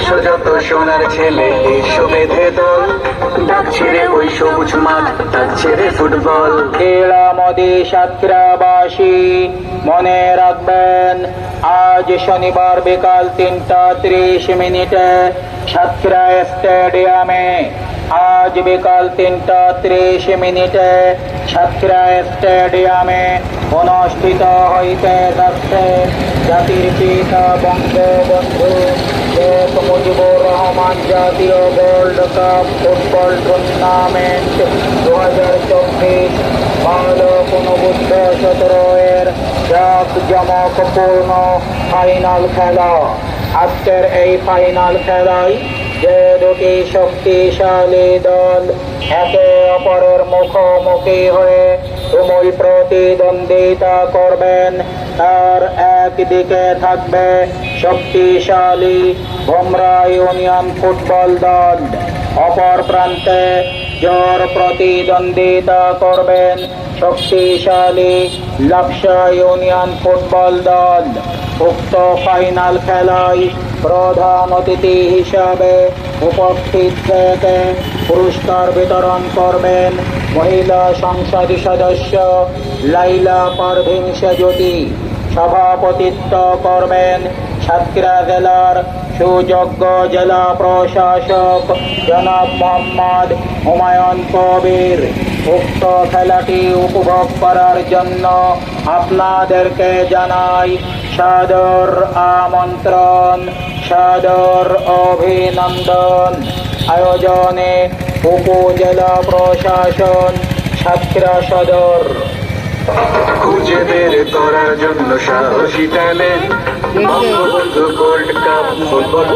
এসো যত সোনার ছেলে, এসো বেঁধে দল, ডাকছে রে ওই সবুজ মাঠ, ডাকছে রে ফুটবল। ক্রীড়ামোদী সাতক্ষীরাবাসী মনে রাখবেন, আজ শনিবার বিকাল 3:30 সাতক্ষীরা স্টেডিয়ামে, আজ বিকাল 3:30 সাতক্ষীরা স্টেডিয়ামে অনুষ্ঠিত হইতে যাচ্ছে জাতির পিতা বঙ্গবন্ধু শেখ মুজিবুর রহমান জাতীয় গোল্ড কাপ ফুটবল টুর্নামেন্ট 2024 বালক অনুবুদ্ধ 17 জাঁকজমকপূর্ণ ফাইনাল খেলা। আজকের এই ফাইনাল খেলায় যে দুটি শক্তিশালী দল একে অপরের মুখোমুখি হয়ে তুমুল প্রতিদ্বন্দ্বিতা করবেন, তার একদিকে থাকবে শক্তিশালী ভোমরা ইউনিয়ন ফুটবল দল, অপর প্রান্তে জোর প্রতিদ্বন্দ্বিতা করবেন শক্তিশালী লাকসা ইউনিয়ন ফুটবল দল। উক্ত ফাইনাল খেলায় প্রধান অতিথি হিসাবে উপস্থিত থেকে পুরস্কার বিতরণ করবেন মহিলা সংসদ সদস্য লাইলা পারভীন সেজুতি। সভাপতিত্ব করবেন সাতক্ষীরা জেলার সুযোগ্য জেলা প্রশাসক জনাব মোহাম্মদ হুমায়ুন কবির। উক্ত খেলাটি উপভোগ করার জন্য আপনাদেরকে জানাই সাদর আমন্ত্রণ, সাদর অভিনন্দন। আয়োজনে উপজেলা প্রশাসন সাতক্ষীরা সদর। খুঁজে বের করার জন্য সাহসী talent, Bangabandhu gold cup football